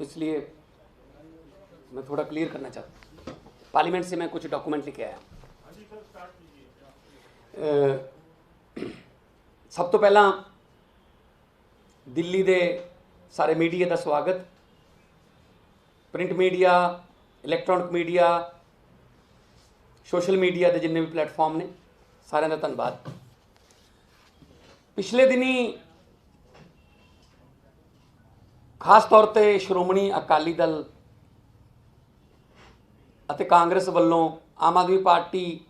तो इसलिए मैं थोड़ा क्लियर करना चाहता हूँ। पार्लियामेंट से मैं कुछ डॉक्यूमेंट लेके आया। सब तो पहला दिल्ली दे सारे मीडिया का स्वागत, print media, electronic media, social media के जिन्ने भी प्लेटफॉर्म ने, सारे का धन्यवाद। पिछले दिनी खास तौर पर श्रोमणी अकाली दल ਅਤੇ कांग्रेस ਵੱਲੋਂ आम आदमी पार्टी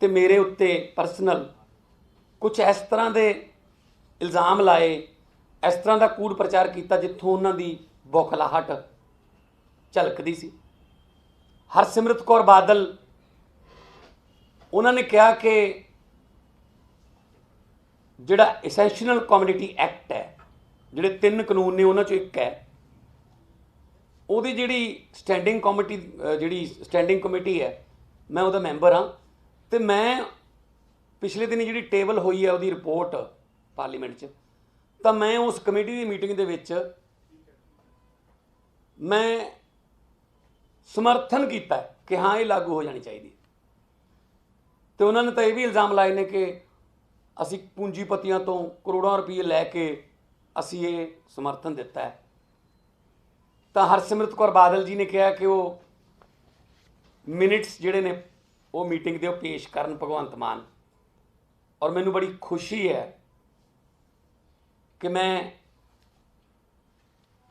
ਤੇ मेरे उत्ते परसनल कुछ इस तरह के इल्ज़ाम लाए, इस तरह का कूड़ प्रचार किया जिथों उन्होंने बौखलाहट झलकती सी। हरसिमरत कौर बादल उन्होंने कहा कि जिहड़ा एसेंशियल कम्युनिटी एक्ट है, जिहड़े 3 कानून ने उन्हां चों एक है, ਉਹਦੀ ਜਿਹੜੀ ਸਟੈਂਡਿੰਗ ਕਮੇਟੀ ਹੈ, मैं ਉਹਦਾ ਮੈਂਬਰ हाँ। तो मैं पिछले दिन जी टेबल हुई है ਉਹਦੀ रिपोर्ट पार्लीमेंट च, तो मैं उस कमेटी की मीटिंग ਦੇ ਵਿੱਚ मैं समर्थन किया कि हाँ ये लागू हो जानी चाहिए। तो उन्होंने तो यह भी इल्ज़ाम लाए ने कि असी पूंजीपतियों तो करोड़ों रुपये लैके असी ये समर्थन दिता है। तो हरसिमरत कौर बादल जी ने कहा कि वो मिनट्स जिहड़े ने वो मीटिंग दे पेश करन भगवंत मान, और मैनू बड़ी खुशी है कि मैं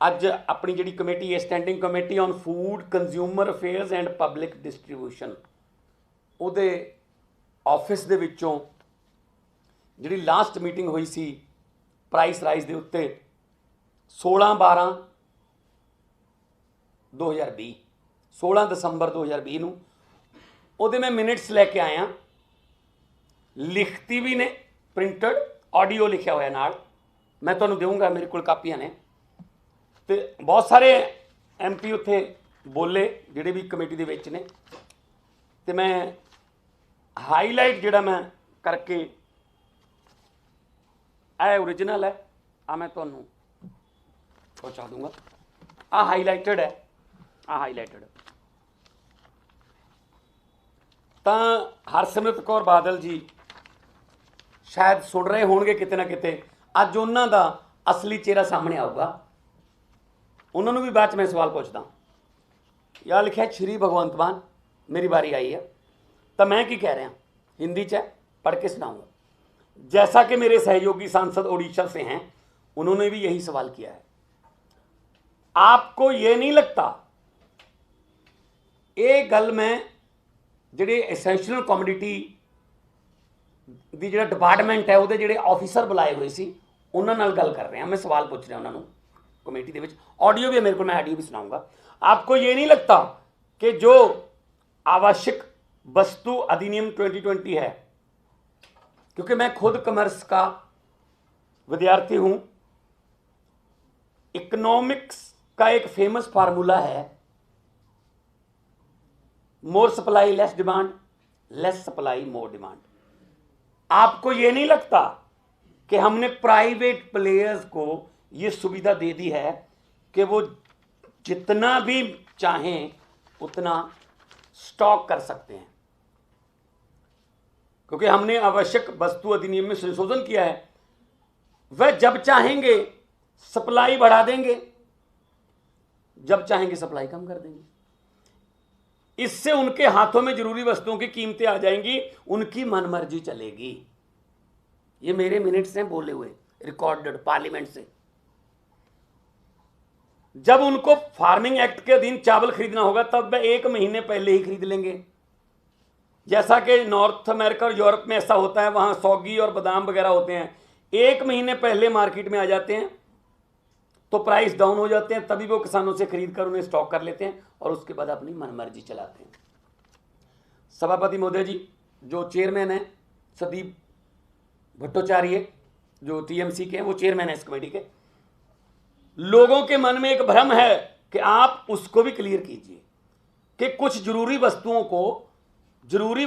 अज अपनी जिहड़ी कमेटी है, standing committee on food consumer affairs and public distribution, उहदे ऑफिस दे विचों जिहड़ी लास्ट मीटिंग हुई सी प्राइस राइज दे उत्ते 16/12/2020 16 दसंबर 2020 नूं ਉਹਦੇ मैं मिनट्स लैके आया, लिखती भी ने, प्रिंटड ऑडियो लिखा होया नाल, मैं तुहानूं देऊँगा, मेरे कोल कापियां ने। तो बहुत सारे MP उत्थे बोले जिहड़े भी कमेटी दे विच ने, तो मैं हाईलाइट जिहड़ा मैं करके ओरिजिनल है मैं तुहानूं पहुँचा दूँगा। हाईलाइटेड है, हाईलाइटेड। तो हरसिमरत कौर बादल जी शायद सुन रहे होंगे किते ना किते, अज उन्हां दा असली चेहरा सामने आऊगा। उन्होंने भी बाद मैं सवाल पूछदा। यार लिखा श्री भगवंत मान, मेरी बारी आई है, तो मैं की कह रहा हिंदी च पढ़ के सुनाऊंगा। जैसा कि मेरे सहयोगी सांसद उड़ीसा से हैं, उन्होंने भी यही सवाल किया है। आपको ये नहीं लगता ये गल मैं जिहड़े एसेंशियल कम्युनिटी दी जिहड़ा डिपार्टमेंट है उहदे जिहड़े ऑफिसर बुलाए हुए सी उन्हां नाल गल कर रहे हैं, मैं सवाल पूछ रहा उन्होंने कमेटी दे विच, ऑडियो भी मेरे को, मैं ऑडियो भी सुनाऊंगा। आपको ये नहीं लगता कि जो आवश्यक वस्तु अधिनियम 2020 है, क्योंकि मैं खुद कॉमर्स का विद्यार्थी हूं, इकोनॉमिक्स का एक फेमस फार्मूला है, more supply less demand, less supply more demand. आपको ये नहीं लगता कि हमने प्राइवेट प्लेयर्स को ये सुविधा दे दी है कि वो जितना भी चाहें उतना स्टॉक कर सकते हैं, क्योंकि हमने आवश्यक वस्तु अधिनियम में संशोधन किया है। वह जब चाहेंगे सप्लाई बढ़ा देंगे, जब चाहेंगे सप्लाई कम कर देंगे। इससे उनके हाथों में जरूरी वस्तुओं की कीमतें आ जाएंगी, उनकी मनमर्जी चलेगी। ये मेरे मिनट्स हैं बोले हुए, रिकॉर्डेड पार्लियामेंट से। जब उनको फार्मिंग एक्ट के अधीन चावल खरीदना होगा तब वह 1 महीने पहले ही खरीद लेंगे, जैसा कि नॉर्थ अमेरिका और यूरोप में ऐसा होता है, वहां सौगी और बादाम वगैरह होते हैं, 1 महीने पहले मार्केट में आ जाते हैं, तो प्राइस डाउन हो जाते हैं, तभी वो किसानों से खरीद कर उन्हें स्टॉक कर लेते हैं और उसके बाद अपनी मनमर्जी चलाते हैं। सभापति महोदय जी, जो चेयरमैन है संदीप भट्टाचार्य, जो TMC के हैं, वो चेयरमैन है इस कमेटी के। लोगों के मन में एक भ्रम है कि आप उसको भी क्लियर कीजिए कि कुछ जरूरी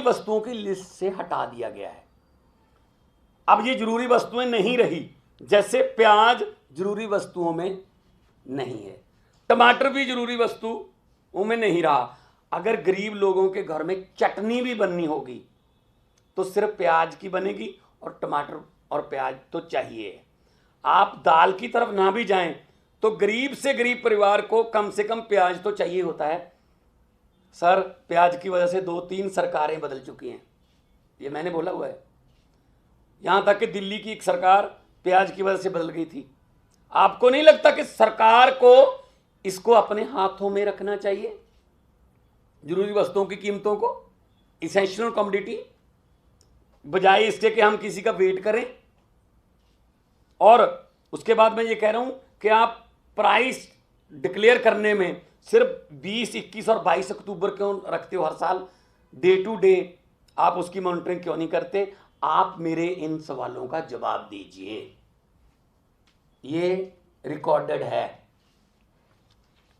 वस्तुओं की लिस्ट से हटा दिया गया है। अब ये जरूरी वस्तुएं नहीं रही, जैसे प्याज, जरूरी वस्तुओं में नहीं है। टमाटर भी जरूरी वस्तुओं में नहीं रहा। अगर गरीब लोगों के घर में चटनी भी बननी होगी तो सिर्फ प्याज की बनेगी, और टमाटर और प्याज तो चाहिए। आप दाल की तरफ ना भी जाएं तो गरीब से गरीब परिवार को कम से कम प्याज तो चाहिए होता है। सर, प्याज की वजह से 2-3 सरकारें बदल चुकी हैं, ये मैंने बोला हुआ है। यहाँ तक कि दिल्ली की एक सरकार प्याज की वजह से बदल गई थी। आपको नहीं लगता कि सरकार को इसको अपने हाथों में रखना चाहिए, जरूरी वस्तुओं की कीमतों को, इसेंशियल कमोडिटी, बजाय इसके कि हम किसी का वेट करें? और उसके बाद मैं ये कह रहा हूं कि आप प्राइस डिक्लेयर करने में सिर्फ 20, 21 और 22 अक्टूबर क्यों रखते हो हर साल? डे टू डे आप उसकी मॉनिटरिंग क्यों नहीं करते? आप मेरे इन सवालों का जवाब दीजिए। ये रिकॉर्डेड है,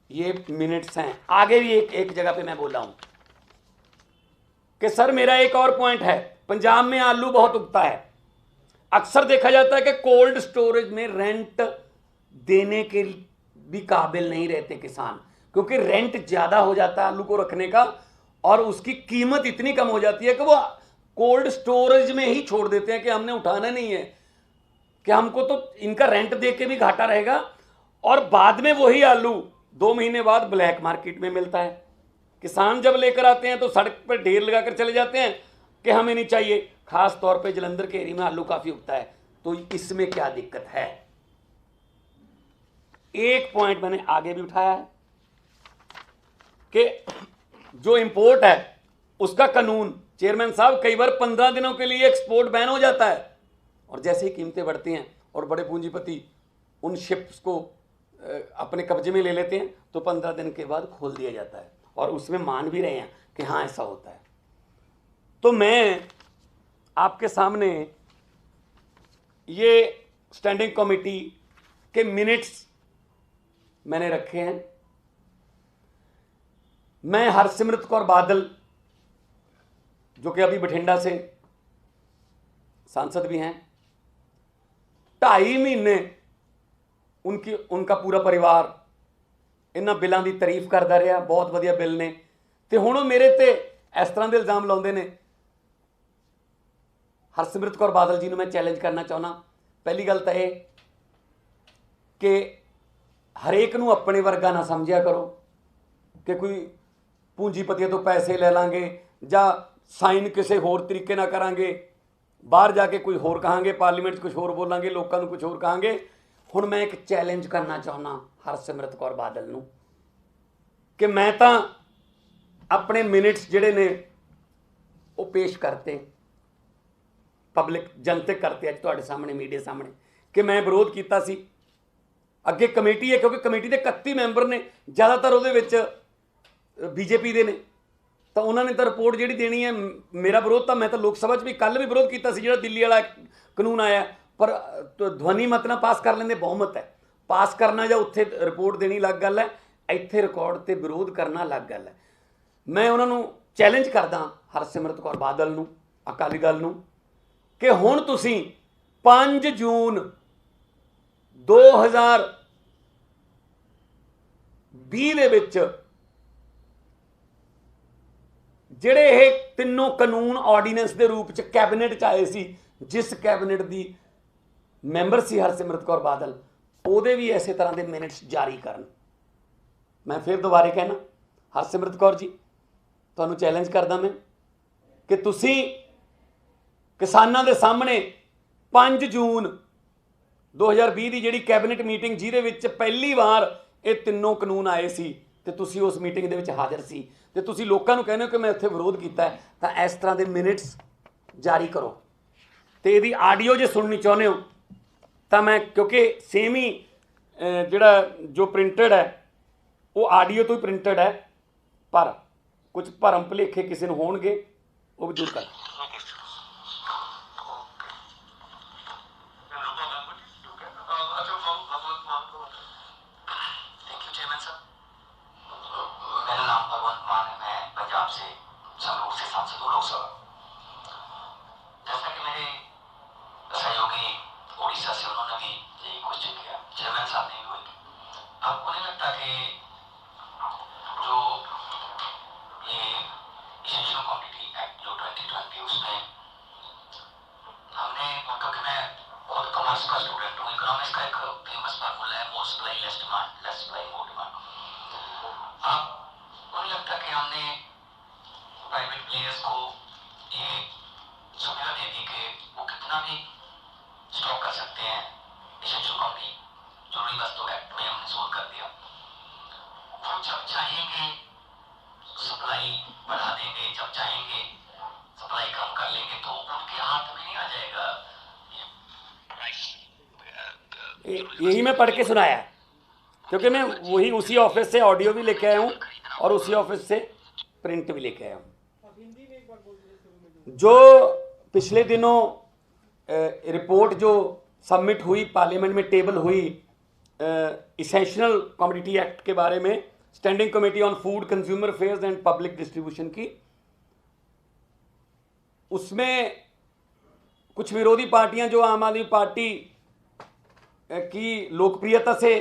ये मिनट्स हैं। आगे भी एक जगह पे मैं बोला हूं कि सर मेरा एक और पॉइंट है, पंजाब में आलू बहुत उगता है। अक्सर देखा जाता है कि कोल्ड स्टोरेज में रेंट देने के भी काबिल नहीं रहते किसान, क्योंकि रेंट ज्यादा हो जाता है आलू को रखने का, और उसकी कीमत इतनी कम हो जाती है कि वो कोल्ड स्टोरेज में ही छोड़ देते हैं कि हमने उठाना नहीं है, कि हमको तो इनका रेंट दे के भी घाटा रहेगा। और बाद में वही आलू 2 महीने बाद ब्लैक मार्केट में मिलता है। किसान जब लेकर आते हैं तो सड़क पर ढेर लगाकर चले जाते हैं कि हमें नहीं चाहिए। खास तौर पे जलंधर के एरिया में आलू काफी उगता है, तो इसमें क्या दिक्कत है? एक पॉइंट मैंने आगे भी उठाया है कि जो इंपोर्ट है उसका कानून, चेयरमैन साहब, कई बार 15 दिनों के लिए एक्सपोर्ट बैन हो जाता है, और जैसे ही कीमतें बढ़ती हैं और बड़े पूंजीपति उन शिप्स को अपने कब्जे में ले लेते हैं तो 15 दिन के बाद खोल दिया जाता है, और उसमें मान भी रहे हैं कि हाँ ऐसा होता है। तो मैं आपके सामने ये स्टैंडिंग कमेटी के मिनट्स मैंने रखे हैं। मैं हरसिमरत कौर बादल, जो कि अभी बठिंडा से सांसद भी हैं, 2.5 महीने उनका पूरा परिवार इन्हां बिलों की तारीफ करता रहा, बहुत वधिया बिल ने, तो हुण मेरे ते इस तरह के इल्जाम लाउंदे ने। हरसिमरत कौर बादल जी को मैं चैलेंज करना चाहना, पहली गल तो यह कि हरेक नूं अपने वर्गा ना समझिया करो कि कोई पूंजीपतियों तो पैसे ले लांगे जां साइन किसी होर तरीके ना करांगे, बाहर जाके कोई होर कहांगे, पार्लीमेंट कुछ होर बोलांगे, लोगों को कुछ होर कहांगे। हुण मैं एक चैलेंज करना चाहना हरसिमरत कौर बादल नूं कि मैं तो अपने मिनट्स जिहड़े ने वो पेश करते, पब्लिक जनतक करते अज तुहाडे सामने मीडिया सामने, कि मैं विरोध किया सी। अगे कमेटी है, क्योंकि कमेटी के 31 मैंबर ने, ज़्यादातर वो बीजेपी के ने, तो उन्होंने तो रिपोर्ट जी देनी है। मेरा विरोध तो, मैं तो लोक सभा भी कल भी विरोध किया जो दिल्ली वाला कानून आया, पर तो ध्वनि मत ना पास कर लेंगे, बहुमत है, पास करना या उत्थे रिपोर्ट देनी अलग गल है, इत्थे रिकॉर्ड से विरोध करना अलग गल है। मैं उन्होंने चैलेंज करदा हरसिमरत कौर बादल नूं, अकाली दल नूं, कि हुण तुसीं 5 जून 2020 दे विच जिहड़े ये तीनों कानून ऑर्डीनेंस के रूप च कैबिनेट च आए सी, जिस कैबिनेट की मैंबर सी हरसिमरत कौर बादल, ਉਹਦੇ भी इस तरह के मिनट्स जारी करन। मैं फिर दोबारे कहना, हरसिमरत कौर जी, तुहानूं चैलेंज करदा मैं कि तुसीं किसानां दे सामने 5 जून 2020 की जिहड़ी कैबिनेट मीटिंग जिहदे विच पहली बार ये तीनों कानून आए सी, ते तुसीं उस मीटिंग दे विच हाज़र सी, ते तुसीं लोकां नूं कहने हो कि मैं उत्थे विरोध कीता है, तां इस तरह के मिनट्स जारी करो। तो यदि आडियो जो सुननी चाहुंदे हो तो मैं, क्योंकि सेम ही जिहड़ा जो प्रिंटड है वो आडियो तो ही प्रिंटड है, पर कुछ भरम भुलेखे किसी नूं होणगे वो भी दूर कर। जैसा कि मेरे सहयोगी उड़ीसा से, उन्होंने भी यही क्वेश्चन किया। आपको नहीं लगता कि जो ये एसेंशियल कमोडिटी एक्ट जो 2020 उसमें हमने, क्योंकि मैं बहुत कॉमर्स का स्टूडेंट हूँ, इकोनॉमिक्स का एक फेमस फार्मूला है more supply less demand, less supply more demand. आपको नहीं लगता कि हमने प्राइवेट प्लेयर्स को ये सुविधा दे दी कि वो कितना भी स्टॉक कर सकते हैं एसेंशियल कमोडिटी, जरूरी वस्तु एक्ट में हमने सोल्व कर दिया। वो जब चाहेंगे सप्लाई बढ़ा देंगे, जब चाहेंगे सप्लाई कम कर लेंगे, तो उनके हाथ में नहीं आ जाएगा यही मैं पढ़ के सुनाया, क्योंकि मैं वही उसी ऑफिस से ऑडियो भी लेके आया हूँ और उसी ऑफिस से प्रिंट भी लेके आया हूँ। जो पिछले दिनों रिपोर्ट जो सबमिट हुई पार्लियामेंट में, टेबल हुई एसेंशियल कमोडिटी एक्ट के बारे में, standing committee on food consumer affairs and public distribution की, उसमें कुछ विरोधी पार्टियां जो आम आदमी पार्टी की लोकप्रियता से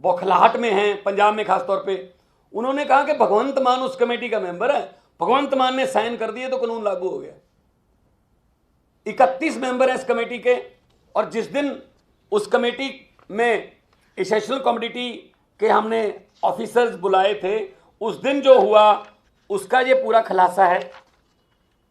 बौखलाहट में हैं, पंजाब में खासतौर पे, उन्होंने कहा कि भगवंत मान उस कमेटी का मेंबर है, भगवंत मान ने साइन कर दिए तो कानून लागू हो गया। 31 मेंबर हैं इस कमेटी के, और जिस दिन उस कमेटी में एसेंशियल कमोडिटी के हमने ऑफिसर्स बुलाए थे, उस दिन जो हुआ उसका ये पूरा खुलासा है।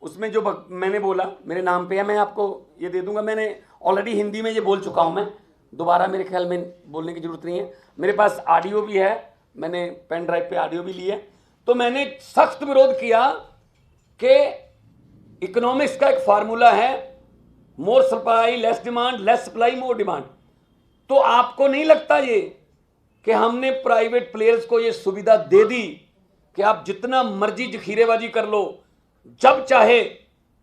उसमें जो मैंने बोला मेरे नाम पे है, मैं आपको ये दे दूंगा। मैंने ऑलरेडी हिंदी में ये बोल चुका हूँ, मैं दोबारा मेरे ख्याल में बोलने की ज़रूरत नहीं है। मेरे पास ऑडियो भी है, मैंने पेन ड्राइव पे ऑडियो भी ली है। तो मैंने सख्त विरोध किया कि इकोनॉमिक्स का एक फार्मूला है more supply less demand, less supply more demand. तो आपको नहीं लगता ये कि हमने प्राइवेट प्लेयर्स को ये सुविधा दे दी कि आप जितना मर्जी जखीरेबाजी कर लो, जब चाहे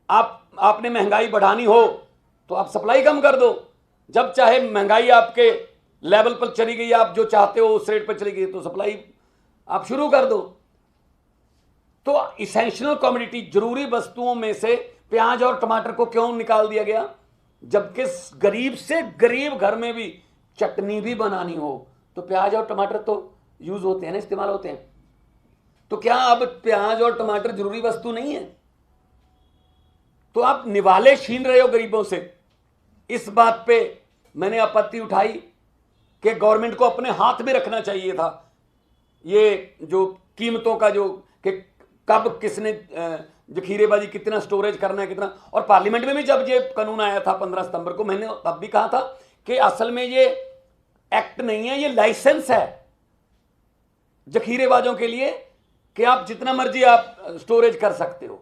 आपने महंगाई बढ़ानी हो तो आप सप्लाई कम कर दो, जब चाहे महंगाई आपके लेवल पर चली गई, आप जो चाहते हो उस रेट पर चली गई, तो सप्लाई आप शुरू कर दो। तो इसेंशियल कमोडिटी जरूरी वस्तुओं में से प्याज और टमाटर को क्यों निकाल दिया गया, जबकि गरीब से गरीब घर में भी चटनी भी बनानी हो तो प्याज और टमाटर तो यूज होते हैं ना, इस्तेमाल होते हैं। तो क्या अब प्याज और टमाटर जरूरी वस्तु नहीं है? तो आप निवाले छीन रहे हो गरीबों से। इस बात पे मैंने आपत्ति उठाई कि गवर्नमेंट को अपने हाथ में रखना चाहिए था ये जो कीमतों का, जो कि कब किसने जखीरेबाजी कितना स्टोरेज करना है, कितना। और पार्लियामेंट में भी जब ये कानून आया था 15 सितंबर को, मैंने तब भी कहा था कि असल में ये एक्ट नहीं है, ये लाइसेंस है जखीरेबाजों के लिए कि आप जितना मर्जी आप स्टोरेज कर सकते हो।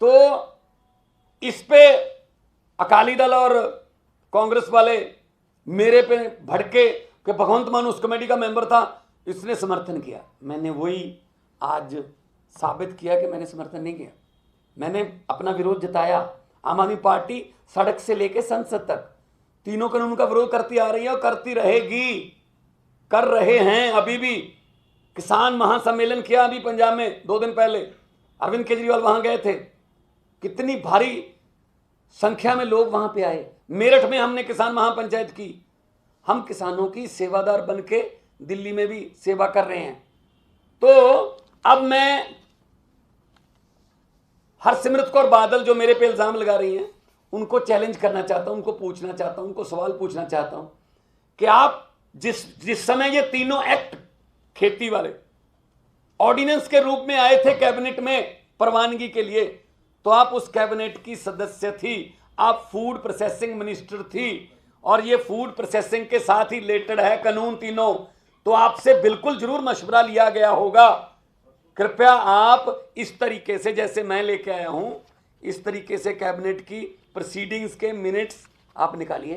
तो इस पे अकाली दल और कांग्रेस वाले मेरे पे भड़के कि भगवंत मान उस कमेटी का मेंबर था, इसने समर्थन किया। मैंने वही आज साबित किया कि मैंने समर्थन नहीं किया, मैंने अपना विरोध जताया। आम आदमी पार्टी सड़क से लेकर संसद तक तीनों कानून का विरोध करती आ रही है और करती रहेगी, कर रहे हैं अभी भी। किसान महासम्मेलन किया अभी पंजाब में 2 दिन पहले, अरविंद केजरीवाल वहां गए थे, कितनी भारी संख्या में लोग वहां पे आए। मेरठ में हमने किसान महापंचायत की, हम किसानों की सेवादार बन के दिल्ली में भी सेवा कर रहे हैं। तो अब मैं हरसिमरत कौर बादल जो मेरे पे इल्जाम लगा रही हैं, उनको चैलेंज करना चाहता हूं, उनको पूछना चाहता हूं, उनको सवाल पूछना चाहता हूं कि आप जिस समय ये तीनों एक्ट खेती वाले ऑर्डिनेंस के रूप में आए थे कैबिनेट में प्रवानगी के लिए, तो आप उस कैबिनेट की सदस्य थी, आप फूड प्रोसेसिंग मिनिस्टर थी, और ये फूड प्रोसेसिंग के साथ ही रिलेटेड है कानून तीनों। तो आपसे बिल्कुल जरूर मशवरा लिया गया होगा। कृपया आप इस तरीके से जैसे मैं लेके आया हूं, इस तरीके से कैबिनेट की प्रोसीडिंग्स के मिनट्स आप निकालिए,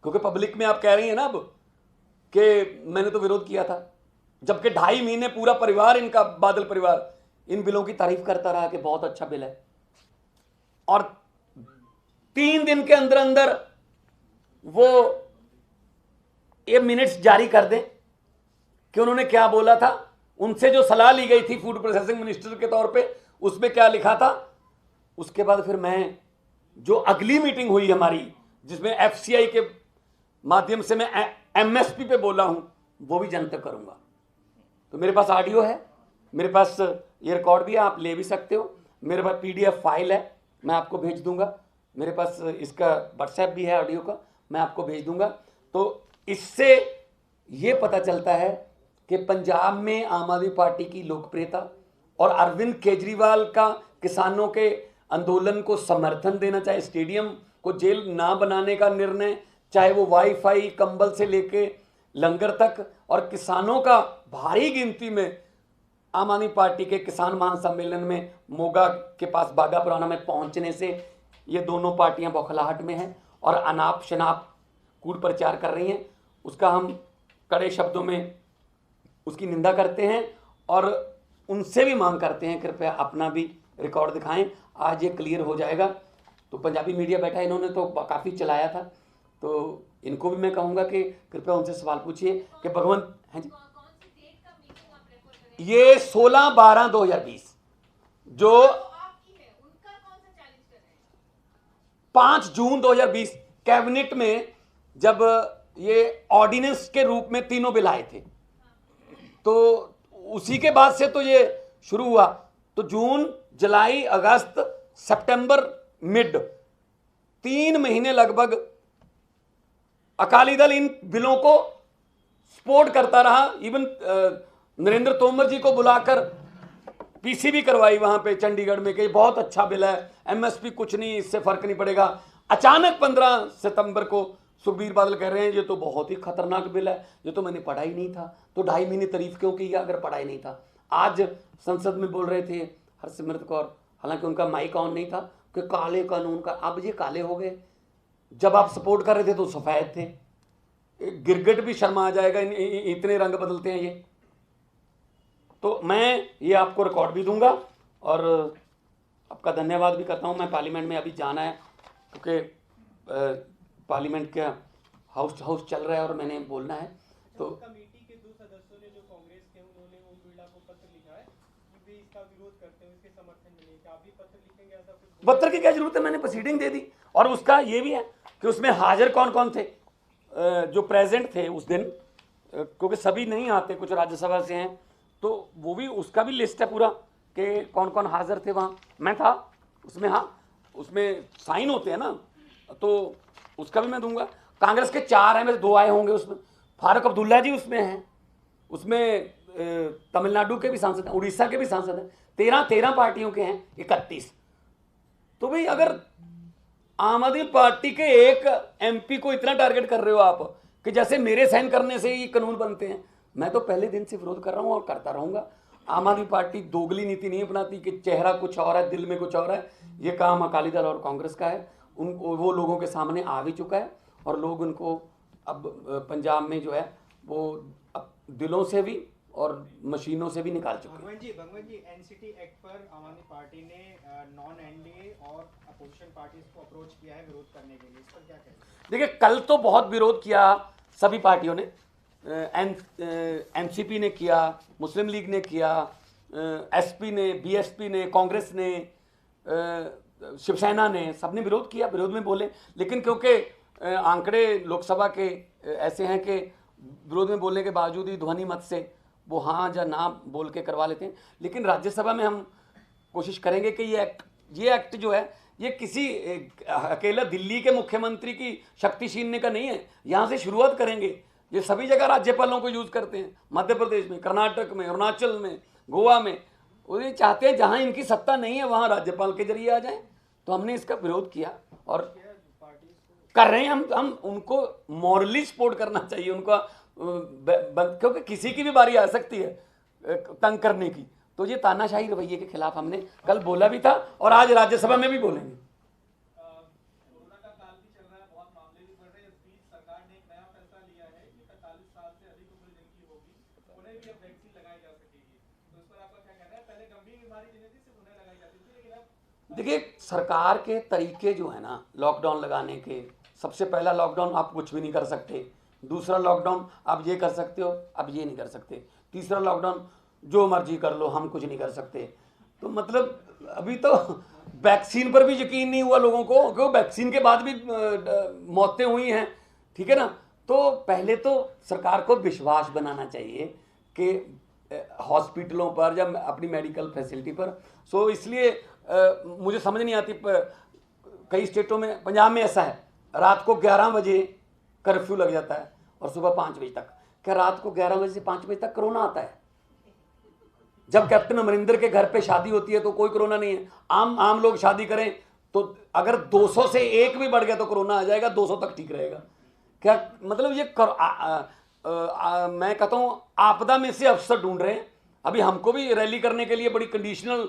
क्योंकि पब्लिक में आप कह रही हैं ना अब कि मैंने तो विरोध किया था, जबकि 2.5 महीने पूरा परिवार इनका, बादल परिवार, इन बिलों की तारीफ करता रहा कि बहुत अच्छा बिल है, और 3 दिन के अंदर अंदर वो ये मिनट्स जारी कर दें कि उन्होंने क्या बोला था। उनसे जो सलाह ली गई थी फूड प्रोसेसिंग मिनिस्टर के तौर पे, उसमें क्या लिखा था। उसके बाद फिर मैं, जो अगली मीटिंग हुई हमारी जिसमें एफसीआई के माध्यम से मैं एमएसपी पे बोला हूं वो भी जनतक करूंगा। तो मेरे पास ऑडियो है, मेरे पास ये रिकॉर्ड भी है, आप ले भी सकते हो। मेरे पास पीडीएफ फाइल है, मैं आपको भेज दूंगा। मेरे पास इसका व्हाट्सएप भी है ऑडियो का, मैं आपको भेज दूंगा। तो इससे ये पता चलता है कि पंजाब में आम आदमी पार्टी की लोकप्रियता और अरविंद केजरीवाल का किसानों के आंदोलन को समर्थन देना, चाहे स्टेडियम को जेल ना बनाने का निर्णय, चाहे वो वाईफाई कंबल से लेके लंगर तक, और किसानों का भारी गिनती में आम आदमी पार्टी के किसान महासम्मेलन में मोगा के पास बागा पुराना में पहुंचने से ये दोनों पार्टियां बौखलाहट में हैं और अनाप शनाप कूट प्रचार कर रही हैं। उसका हम कड़े शब्दों में उसकी निंदा करते हैं और उनसे भी मांग करते हैं कृपया अपना भी रिकॉर्ड दिखाएं। आज ये क्लियर हो जाएगा। तो पंजाबी मीडिया बैठा, इन्होंने तो काफ़ी चलाया था, तो इनको भी मैं कहूँगा कि कृपया उनसे सवाल पूछिए कि भगवंत हैं जी। ये 16/12/2020 जो 5 जून 2020 कैबिनेट में जब ये ऑर्डिनेंस के रूप में तीनों बिल आए थे, तो उसी के बाद से तो ये शुरू हुआ। तो जून, जुलाई, अगस्त, सितंबर मिड 3 महीने लगभग अकाली दल इन बिलों को सपोर्ट करता रहा। इवन नरेंद्र तोमर जी को बुलाकर पीसी भी करवाई वहां पे चंडीगढ़ में कि बहुत अच्छा बिल है, एमएसपी कुछ नहीं, इससे फर्क नहीं पड़ेगा। अचानक 15 सितंबर को सुखबीर बादल कह रहे हैं ये तो बहुत ही खतरनाक बिल है, ये तो मैंने पढ़ा ही नहीं था। तो 2.5 महीने तारीफ क्यों की अगर पढ़ा ही नहीं था। आज संसद में बोल रहे थे हरसिमरत कौर, हालांकि उनका माइक ऑन नहीं था, कि काले कानून का, अब ये काले हो गए। जब आप सपोर्ट कर रहे थे तो सफेद थे। गिरगिट भी शर्मा आ जाएगा, इतने रंग बदलते हैं ये। तो मैं ये आपको रिकॉर्ड भी दूंगा और आपका धन्यवाद भी करता हूँ। मैं पार्लियामेंट में अभी जाना है क्योंकि पार्लियामेंट का हाउस चल रहा है और मैंने बोलना है। तो कमेटी के 2 सदस्यों ने जो कांग्रेस के, उन्होंने ओम बिरला को पत्र लिखा है कि वे इसका विरोध करते हैं, इसके समर्थन में नहीं। क्या आप भी पत्र लिखेंगे? ऐसा कुछ पत्र की क्या जरूरत है, मैंने प्रोसीडिंग दे दी। और उसका ये भी है कि उसमें हाजिर कौन कौन थे जो प्रेजेंट थे उस दिन, क्योंकि सभी नहीं आते, कुछ राज्यसभा से हैं, तो वो भी, उसका भी लिस्ट है पूरा कि कौन कौन हाजिर थे वहाँ। मैं था उसमें, हाँ, उसमें साइन होते हैं ना, तो उसका भी मैं दूंगा। कांग्रेस के 4 हैं, में 2 आए होंगे उसमें। फारूक अब्दुल्ला जी उसमें हैं, उसमें तमिलनाडु के भी सांसद हैं, उड़ीसा के भी सांसद हैं। 13 पार्टियों के हैं 31। तो भाई अगर आम आदमी पार्टी के एक एमपी को इतना टारगेट कर रहे हो आप कि जैसे मेरे साइन करने से ही कानून बनते हैं, मैं तो पहले दिन से विरोध कर रहा हूं और करता रहूंगा। आम आदमी पार्टी दोगली नीति नहीं अपनाती कि चेहरा कुछ और है, दिल में कुछ और है। ये काम अकाली दल और कांग्रेस का है। वो लोगों के सामने आ भी चुका है और लोग उनको अब पंजाब में जो है वो अब दिलों से भी और मशीनों से भी निकाल चुके हैं। भगवंत जी, एनसीटी एक्ट पर आम आदमी पार्टी ने नॉन एनडीए और अपोजिशन पार्टीज को अप्रोच किया है विरोध करने के लिए, इस पर क्या कहेंगे? देखिए, कल तो बहुत विरोध किया सभी पार्टियों ने। एनसीपी ने किया, मुस्लिम लीग ने किया, एसपी ने, बीएसपी ने, कांग्रेस ने, शिवसेना ने, सबने विरोध किया, विरोध में बोले। लेकिन क्योंकि आंकड़े लोकसभा के ऐसे हैं कि विरोध में बोलने के बावजूद ही ध्वनि मत से वो हाँ या ना बोल के करवा लेते हैं। लेकिन राज्यसभा में हम कोशिश करेंगे कि ये एक्ट जो है ये किसी अकेला दिल्ली के मुख्यमंत्री की शक्ति छीनने का नहीं है। यहाँ से शुरुआत करेंगे। ये सभी जगह राज्यपालों को यूज़ करते हैं, मध्य प्रदेश में, कर्नाटक में, अरुणाचल में, गोवा में। वो ये चाहते हैं जहाँ इनकी सत्ता नहीं है वहाँ राज्यपाल के जरिए आ जाएं। तो हमने इसका विरोध किया और कर रहे हैं। हम उनको मॉरली सपोर्ट करना चाहिए उनका, क्योंकि किसी की भी बारी आ सकती है तंग करने की। तो ये तानाशाही रवैये के खिलाफ हमने कल बोला भी था और आज राज्यसभा में भी बोलेंगे। कोरोना का काल भी चल रहा है, बहुत मामले भी बढ़ रहे हैं। इस बीच सरकार ने एक नया फैसला लिया है कि 45 साल से अधिक उम्र जिनकी होगी उन्हें भी अब वैक्सीन लगाई जा सकेगी। तो इस पर आपका क्या कहना है? पहले गंभीर बीमारी जिन्हें थी सिर्फ उन्हें लगाई जाती थी, लेकिन अब देखिए, सरकार के तरीके जो है ना लॉकडाउन लगाने के, सबसे पहला लॉकडाउन आप कुछ भी नहीं कर सकते, दूसरा लॉकडाउन आप ये कर सकते हो, अब ये नहीं कर सकते, तीसरा लॉकडाउन जो मर्जी कर लो, हम कुछ नहीं कर सकते। तो मतलब अभी तो वैक्सीन पर भी यकीन नहीं हुआ लोगों को, क्योंकि वैक्सीन के बाद भी मौतें हुई हैं, ठीक है ना। तो पहले तो सरकार को विश्वास बनाना चाहिए कि हॉस्पिटलों पर या अपनी मेडिकल फैसिलिटी पर। सो इसलिए मुझे समझ नहीं आती, कई स्टेटों में, पंजाब में ऐसा है, रात को 11 बजे कर्फ्यू लग जाता है और सुबह 5 बजे तक। क्या रात को 11 बजे से 5 बजे तक कोरोना आता है? जब कैप्टन अमरिंदर के घर पे शादी होती है तो कोई कोरोना नहीं है। आम लोग शादी करें तो अगर 200 से 1 भी बढ़ गया तो कोरोना आ जाएगा, 200 तक ठीक रहेगा। क्या मतलब ये मैं कहता हूँ आपदा में से अवसर ढूंढ रहे हैं। अभी हमको भी रैली करने के लिए बड़ी कंडीशनल